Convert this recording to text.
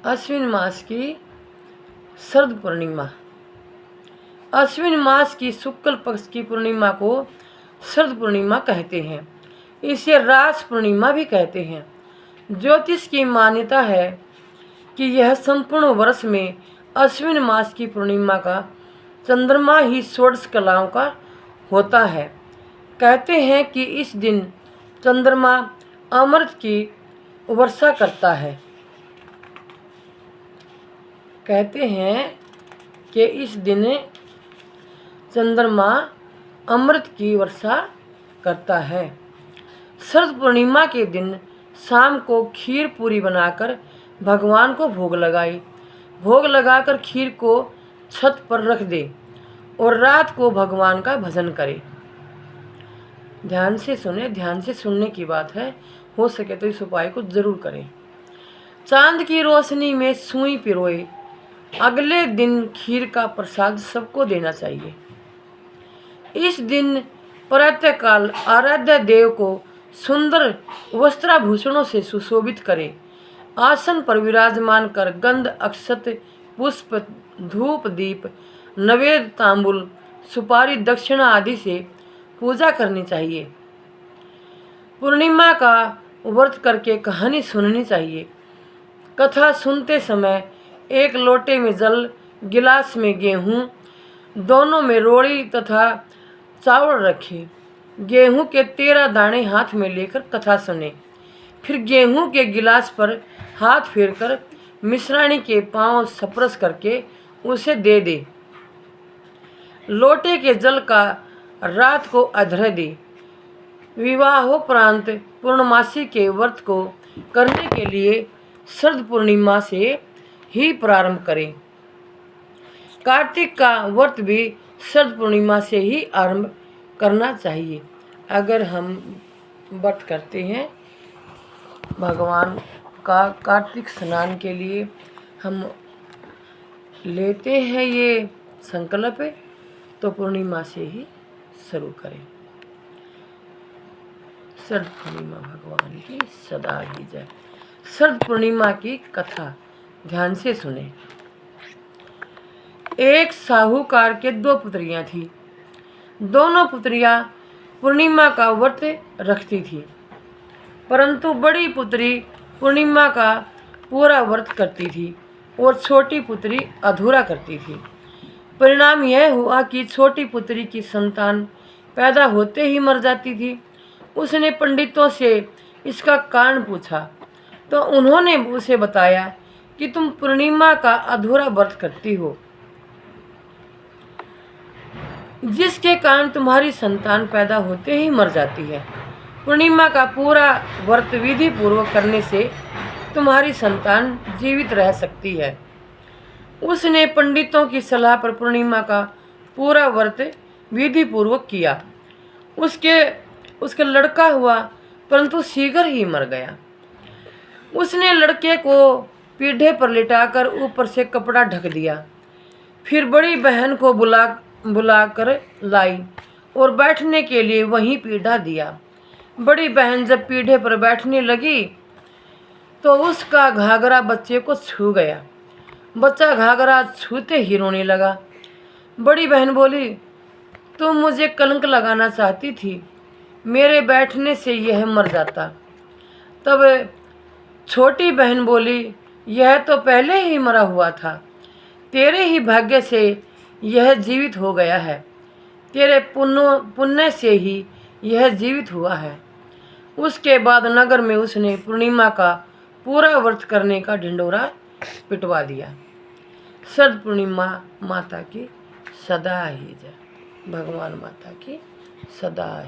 अश्विन मास की शरद पूर्णिमा। अश्विन मास की शुक्ल पक्ष की पूर्णिमा को शरद पूर्णिमा कहते हैं। इसे रास पूर्णिमा भी कहते हैं। ज्योतिष की मान्यता है कि यह संपूर्ण वर्ष में अश्विन मास की पूर्णिमा का चंद्रमा ही षोडश कलाओं का होता है। कहते हैं कि इस दिन चंद्रमा अमृत की वर्षा करता है। कहते हैं कि इस दिन चंद्रमा अमृत की वर्षा करता है। शरद पूर्णिमा के दिन शाम को खीर पूरी बनाकर भगवान को भोग लगाई। भोग लगाकर खीर को छत पर रख दे और रात को भगवान का भजन करे। ध्यान से सुने, ध्यान से सुनने की बात है। हो सके तो इस उपाय को जरूर करें। चांद की रोशनी में सुई पिरोए अगले दिन खीर का प्रसाद सबको देना चाहिए। इस दिन प्रातःकाल आराध्य देव को सुंदर वस्त्राभूषणों से सुशोभित करें। आसन पर विराजमान कर गंध, अक्षत, पुष्प, धूप, दीप, नवेद, तांबुल, सुपारी, दक्षिणा आदि से पूजा करनी चाहिए। पूर्णिमा का व्रत करके कहानी सुननी चाहिए। कथा सुनते समय एक लोटे में जल, गिलास में गेहूँ, दोनों में रोड़ी तथा चावल रखें। गेहूँ के 13 दाने हाथ में लेकर कथा सुने। फिर गेहूँ के गिलास पर हाथ फेरकर मिश्राणी के पांव स्पर्श करके उसे दे दे। लोटे के जल का रात को अधर दे। विवाहोपरांत पूर्णमासी के व्रत को करने के लिए शरद पूर्णिमा से ही प्रारंभ करें। कार्तिक का व्रत भी शरद पूर्णिमा से ही आरंभ करना चाहिए। अगर हम व्रत करते हैं भगवान का, कार्तिक स्नान के लिए हम लेते हैं ये संकल्प, तो पूर्णिमा से ही शुरू करें। शरद पूर्णिमा भगवान की सदा ही जय। शरद पूर्णिमा की कथा ध्यान से सुने। एक साहूकार के 2 पुत्रियां थीं। दोनों पुत्रियां पूर्णिमा का व्रत रखती थीं, परंतु बड़ी पुत्री पूर्णिमा का पूरा व्रत करती थी और छोटी पुत्री अधूरा करती थी। परिणाम यह हुआ कि छोटी पुत्री की संतान पैदा होते ही मर जाती थी। उसने पंडितों से इसका कारण पूछा तो उन्होंने उसे बताया कि तुम पूर्णिमा का अधूरा व्रत करती हो, जिसके कारण तुम्हारी संतान पैदा होते ही मर जाती है। पूर्णिमा का पूरा व्रत विधि पूर्वक करने से तुम्हारी संतान जीवित रह सकती है। उसने पंडितों की सलाह पर पूर्णिमा का पूरा व्रत विधि पूर्वक किया। उसके लड़का हुआ, परंतु शीघ्र ही मर गया। उसने लड़के को पीढ़े पर लिटाकर ऊपर से कपड़ा ढक दिया। फिर बड़ी बहन को बुलाकर लाई और बैठने के लिए वहीं पीढ़ा दिया। बड़ी बहन जब पीढ़े पर बैठने लगी तो उसका घाघरा बच्चे को छू गया। बच्चा घाघरा छूते ही रोने लगा। बड़ी बहन बोली, तुम मुझे कलंक लगाना चाहती थी, मेरे बैठने से यह मर जाता। तब छोटी बहन बोली, यह तो पहले ही मरा हुआ था, तेरे ही भाग्य से यह जीवित हो गया है, तेरे पुण्य से ही यह जीवित हुआ है। उसके बाद नगर में उसने पूर्णिमा का पूरा व्रत करने का ढिंढोरा पिटवा दिया। शरद पूर्णिमा माता की सदा ही जय। भगवान माता की सदा